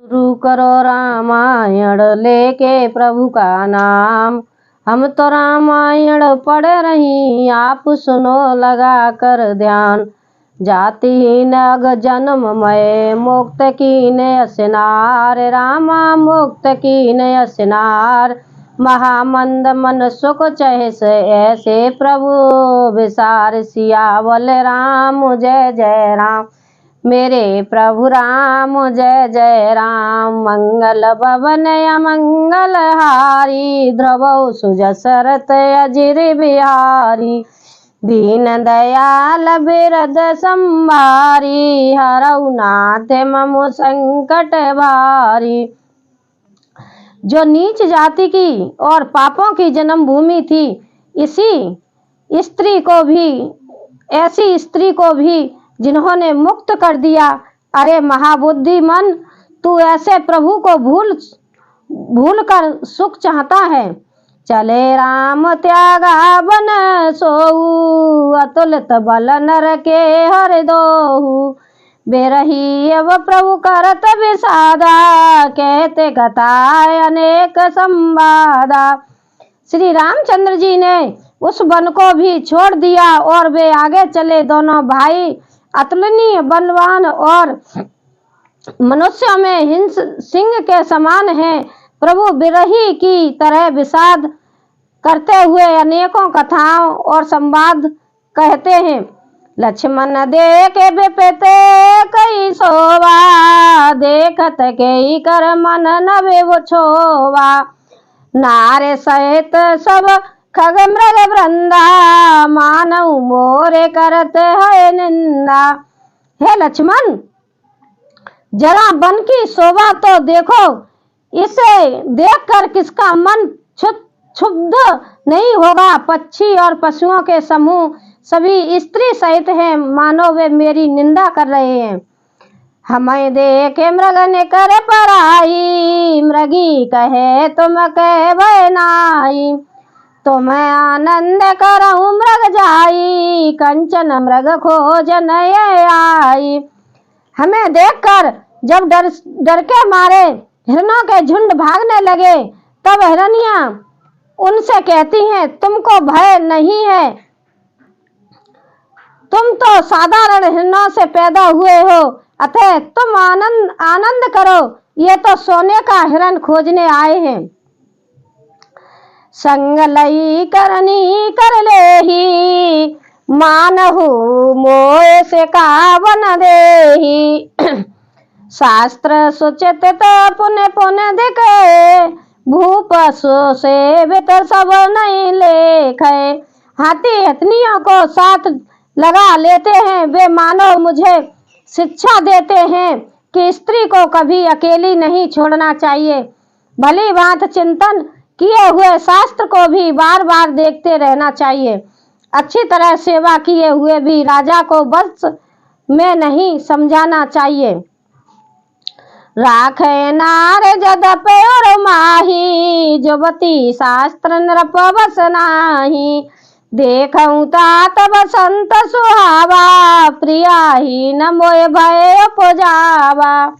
शुरू करो रामायण लेके प्रभु का नाम। हम तो रामायण पढ़ रही, आप सुनो लगा कर ध्यान। जातिहीन अग जन्ममय मुक्त कीने अस्नार, रामा मुक्त कीने अस्नार। महामंद मन सुख चहस ऐसे प्रभु विसार, सियावल राम जय जय राम। मेरे प्रभु राम जय जय राम। मंगल भवन अमंगल हारी, ध्रुवौ सुजसरत अजिर बिहारी। दीन दयाल बिरद संभारी, हरौ नाथ मम संकट भारी। जो नीच जाति की और पापों की जन्मभूमि थी, ऐसी स्त्री को भी जिन्होंने मुक्त कर दिया। अरे महाबुद्धिमान, तू ऐसे प्रभु को भूल कर सुख चाहता है। चले राम त्यागा बन सोऊ, अतुलित बल नर के हर दोहु। बेरही अब प्रभु करत विषादा, कहते कथाए अनेक संवादा। श्री रामचंद्र जी ने उस वन को भी छोड़ दिया और वे आगे चले। दोनों भाई अतुलनीय बलवान और मनुष्यों में सिंह के समान हैं। प्रभु बिरही की तरह विषाद करते हुए अनेकों कथाओं और संवाद कहते हैं। लक्ष्मण देखे विपते कई सोवा, देखत के कर मन नवे वो छोवा। नारे सहित सब खग मृग वृंदा, मानव मोरे करत है निंदा। हे लक्ष्मण, जरा वन की शोभा तो देखो। इसे देखकर किसका मन क्षुब्ध नहीं होगा। पक्षी और पशुओं के समूह सभी स्त्री सहित हैं, मानो वे मेरी निंदा कर रहे हैं। हमें देखे मृग ने कर पराई, मृगी कहे तुम कह नाई। तो मैं आनंद करऊं मृग जाई, कंचन मृग खोज नय आई। हमें देखकर जब डर के मारे हिरणों के झुंड भागने लगे, तब हिरनियां उनसे कहती हैं, तुमको भय नहीं है, तुम तो साधारण हिरणों से पैदा हुए हो, अतः तुम आनंद करो। ये तो सोने का हिरण खोजने आए हैं। संग लई करनी कर लेही, मानहु मोह से कावन देही। शास्त्र सुचित पुण्य पुण्य दिखे, भूप सेवित सब नहीं लेखे। हाथी हथनियों को साथ लगा लेते हैं। वे मानो मुझे शिक्षा देते हैं कि स्त्री को कभी अकेली नहीं छोड़ना चाहिए। भली भांति चिंतन किए हुए शास्त्र को भी बार बार देखते रहना चाहिए। अच्छी तरह सेवा किए हुए भी राजा को बस में नहीं समझाना चाहिए। राखे नार जदप और माही, जुबती शास्त्र नृप बस नाही। देखऊं तात बसंत सुहावा, प्रिया ही न मोय भय पुजावा।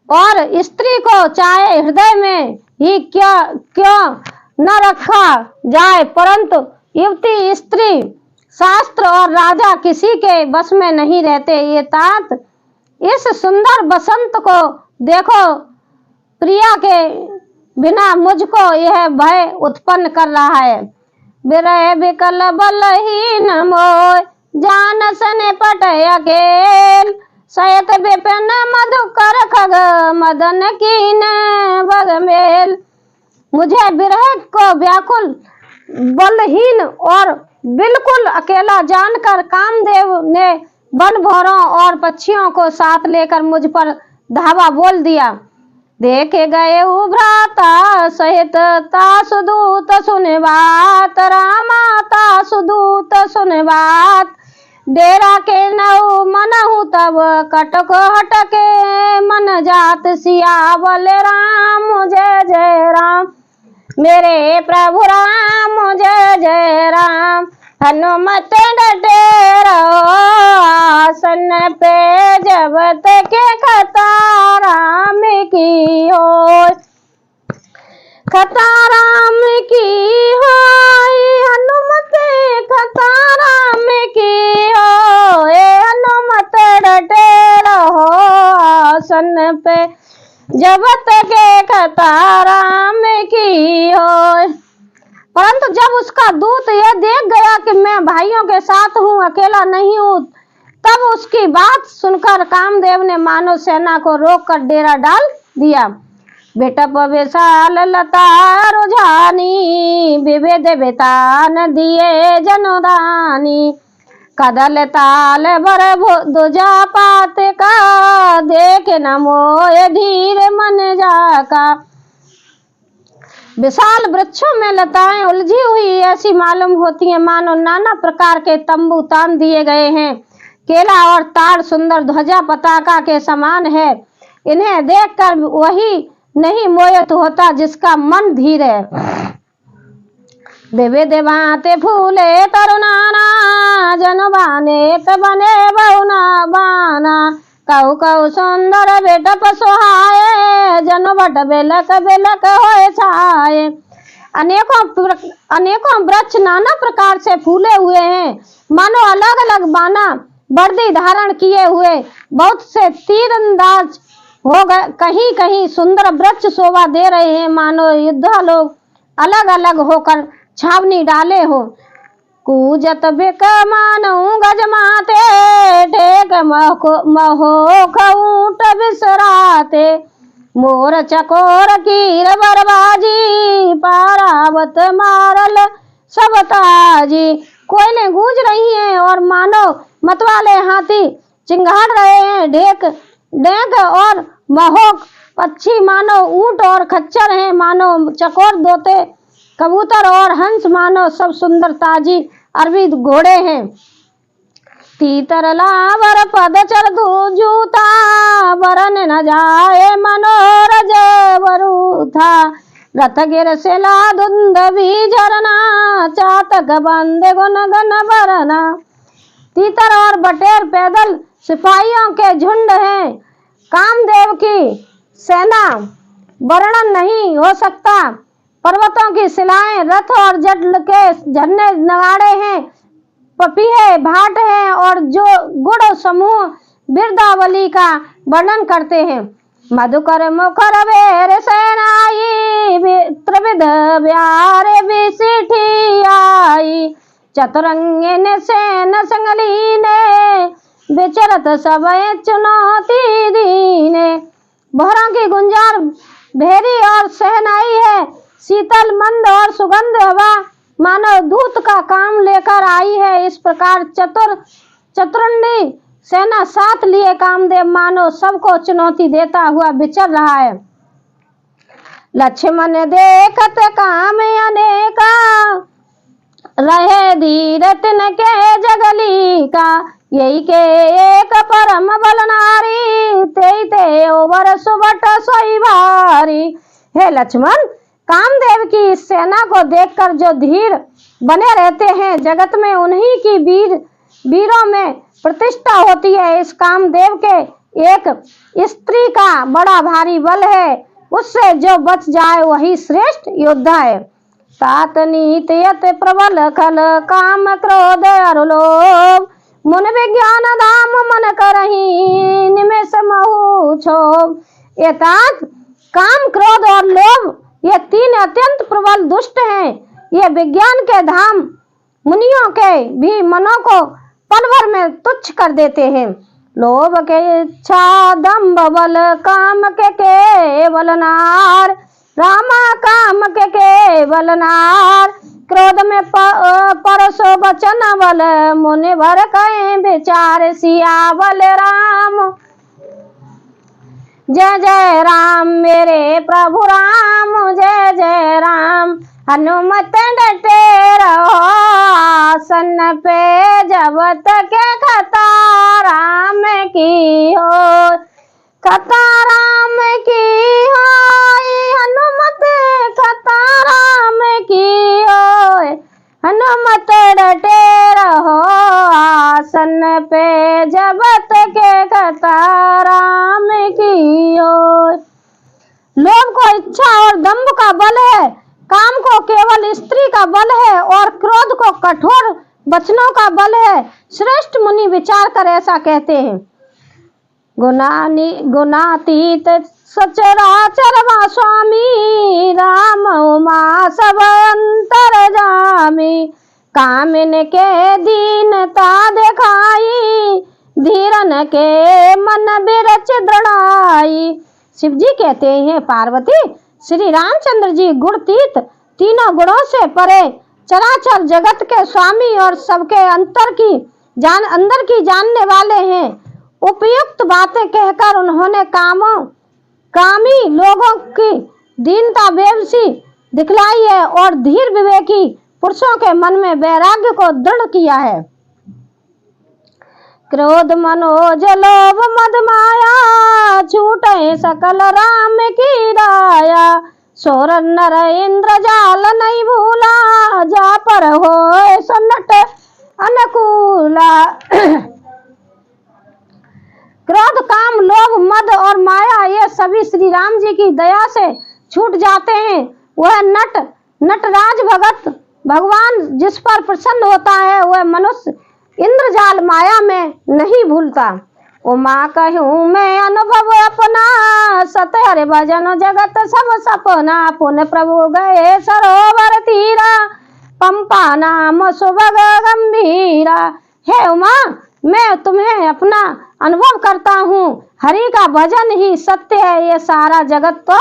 और स्त्री को चाहे हृदय में ही क्यों न रखा जाए, परंतु युवती, स्त्री, शास्त्र और राजा किसी के बस में नहीं रहते। ये तात इस सुंदर बसंत को देखो, प्रिया के बिना मुझको यह भय उत्पन्न कर रहा है। विरह विकल बलहीन मोय, जान सने पट अकेल। सयत विपिन मधुकर खग, मदन कीन भगमेल। मुझे विरह को व्याकुल, बलहीन और बिल्कुल अकेला जानकर कामदेव ने वन भौरों और पक्षियों को साथ लेकर मुझ पर धावा बोल दिया। देखे गए भ्राता सहित तासुदूत सुने बात, रामा तासुदूत सुने बात। डेरा के नौ मनहु तब कटक हटके, मन जात सियावल राम जय जय राम। मेरे प्रभु राम जय जय राम। हनुमत डटे रहो आसन पे, जब तक कथा आसन पे जब तक राम की हो। परंतु जब उसका दूत यह देख गया कि मैं भाइयों के साथ हूँ, अकेला नहीं हूँ, तब उसकी बात सुनकर कामदेव ने मानव सेना को रोककर डेरा डाल दिया। बेटप विशाल लता रुझानी विविध बेतान दिए जनदानी कदल ताल बर दुजा पात का देख न मोय धीर मन जाका। विशाल वृक्षों में लताएं उलझी हुई ऐसी मालूम होती हैं मानो नाना प्रकार के तंबू तान दिए गए हैं। केला और ताड़ सुंदर ध्वजा पताका के समान है। इन्हें देखकर वही नहीं मोहित होता जिसका मन धीर है। विविध भांति फूले तरुणाना जनबाने बने बहुना बाना कहु कहु सुंदर बेटप सोहाए जन बट बेलक बेलक होए छाए। अनेकों वृक्ष नाना प्रकार से फूले हुए हैं मानो अलग अलग बाना वर्दी धारण किए हुए बहुत से तीरंदाज हो गए। कहीं कहीं सुंदर वृक्ष शोभा दे रहे हैं मानो योद्धा लोग अलग अलग होकर छावनी डाले हो। कूजत बिक मानू गजमाते ढेक महोख ऊंट बिसराते मोर चकोर कीर बरबाजी पारावत मारल सब ताजी। कोयलें गूंज रही हैं और मानो मतवाले हाथी चिंगाड़ रहे हैं। डेक और महोक पक्षी मानो ऊंट और खच्चर हैं मानो चकोर दोते कबूतर और हंस मानो सब सुंदर ताजी अरबी घोड़े हैं। तीतर लावर पद चर जूता बरन न जाए मनोरज वरूथा रथ गिर से ला धुंध भी झरना चातक बंद गुन गन बरना। तीतर और बटेर पैदल सिपाहियों के झुंड हैं। कामदेव की सेना वर्णन नहीं हो सकता। पर्वतों की शिलाएं रथ और जट के झरने नगाड़े हैं पपीहे भाट हैं और जो गुड़ समूह बिरदावली का वर्णन करते हैं। मधुकर मुखर वेर सेनाई त्रिविध ब्यारे बिसिठी आई चतुरंगे ने सेन संगली ने विचरत सब चुनौती दीने। बहरों की गुंजार भेरी और सहनाई है। शीतल मंद और सुगंध हवा मानो दूत का काम लेकर आई है। इस प्रकार चतुरंडी सेना साथ लिए कामदेव मानो सबको चुनौती देता हुआ विचर रहा है। लक्ष्मण देखत काम अनेका रहे धीर तिनके जगली का यही के एक परम बल नारी ते ओवर सुबट सोई भारी। हे लक्ष्मण, कामदेव की इस सेना को देखकर जो धीर बने रहते हैं जगत में उन्हीं की वीरों में प्रतिष्ठा होती है। इस कामदेव के एक स्त्री का बड़ा भारी बल है, उससे जो बच जाए वही श्रेष्ठ योद्धा है। तात नीत यत प्रबल खल काम क्रोध अरुलोभ मुन विज्ञान धाम मन करही निमेष महु क्षोभ। ये तात काम क्रोध और लोभ ये तीन अत्यंत प्रबल दुष्ट हैं। ये विज्ञान के धाम मुनियों के भी मनों को पल भर में तुच्छ कर देते हैं। लोभ के इच्छा दंभ बल काम के केवल नार रामा काम के केवल नार क्रोध में परसो बचन बल मुनि भर कहे विचार सियावल राम। जय जय राम मेरे प्रभु राम जय जय राम। हनुमत डटे रहो आसन पे जब तक कथा राम की हो कथा राम की हो हनुमत कथा राम की हो हनुमत डटे रहो आसन पे जब तक कथा राम की हो। लोभ को इच्छा और दंभ का बल है, काम को केवल स्त्री का बल है और क्रोध को कठोर वचनों का बल है। श्रेष्ठ मुनि विचार कर ऐसा कहते हैं। गुणातीत सचराचर स्वामी, राम उमा सब अंतर जामी। कामिन के दीनता दिखाई, धीरन के मन बिरच दृढ़ाई। शिव जी कहते हैं पार्वती, श्री रामचंद्र जी गुणतीत, तीनों गुणों से परे, चराचर जगत के स्वामी और सबके अंदर की जानने वाले हैं। उपयुक्त बातें कहकर उन्होंने कामी लोगों की दीनता बेबसी दिखलाई है और धीर विवेकी पुरुषों के मन में वैराग्य को दृढ़ किया है। क्रोध मनोज लोभ मद माया, छूटे सकल राम की राया। सोर नर इंद्र जाल नहीं भूला, जा पर होए सन्नट अनुकूला। क्रोध काम लोभ मद और माया ये सभी श्री राम जी की दया से छूट जाते हैं। वह नटराज भगवान जिस पर प्रसन्न होता है, वह मनुष्य इंद्रजाल माया में नहीं भूलता। उमा कहूँ मैं अनुभव अपना, सतहर भजन जगत सब सपना। पुण्य प्रभु गए सरोवर तीरा, पंपा नाम सुभग गंभीरा। हे उमा, मैं तुम्हें अपना अनुभव करता हूँ, हरि का भजन ही सत्य है, ये सारा जगत तो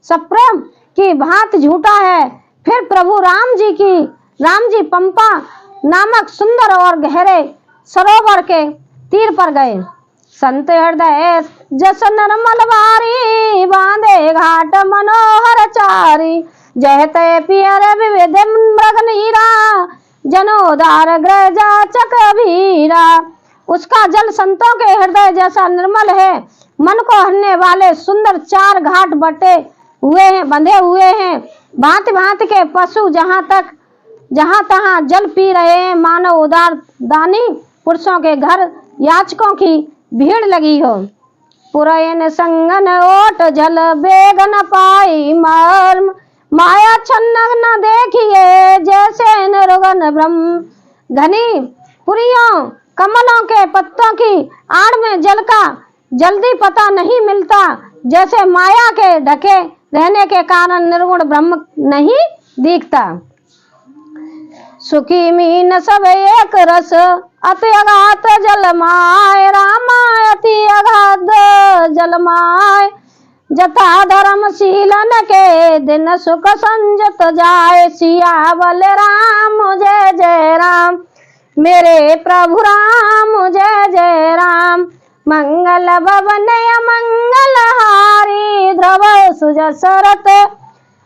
सप्रेम की भांति झूठा है। फिर प्रभु राम जी पंपा नामक सुंदर और गहरे सरोवर के तीर पर गए। संत हृदय जस निर्मल वारी, बांधे घाट मनोहर चारी। जहते पियर विविध मृग नीरा, जनोदार ग्रह जाचक भीरा। उसका जल संतों के हृदय जैसा निर्मल है। मन को हरने वाले सुंदर 4 घाट बंधे हुए हैं। भांति भांति के पशु जहाँ तहाँ जल पी रहे हैं, मानो उदार दानी पुरुषों के घर याचकों की भीड़ लगी हो। पुरयन संगन ओट जल बेग न पाई, मर्म माया छन्न न देखिए, जैसे निरुगन ब्रह्म। घनी पुरियों कमलों के पत्तों की आड़ में जल का जल्दी पता नहीं मिलता, जैसे माया के ढके रहने के कारण निर्गुण ब्रह्म नहीं दिखता। सुखी मीन सब एक रस, अति अगाध जलमाय। रामाय अति अगाध जलमाय, जथा धर्मशीलन के दिन सुख संजत जाए। सियावल राम जय जय राम, मेरे प्रभु राम जय जय राम। मंगल भवन मंगल हारी, ध्रुव सुजसरत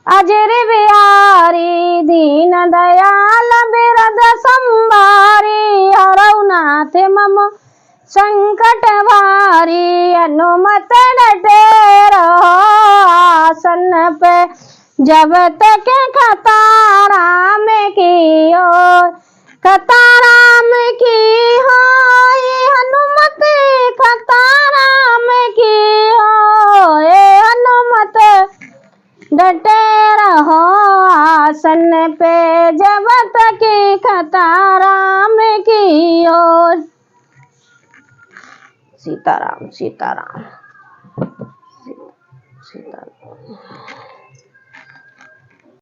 अजर बिहारी। दीन दयाल बिरद संभारी, हरौ नाथ मम संकट भारी। अनुमत डटे रहो आसन पे, जब तक खतारा में की हो, खतारा में की हो। हनुमत खतारा में की हो, हनुमत डटे रहो आसन पे, जब तक खतारा में की हो। सीताराम सीताराम सीताराम।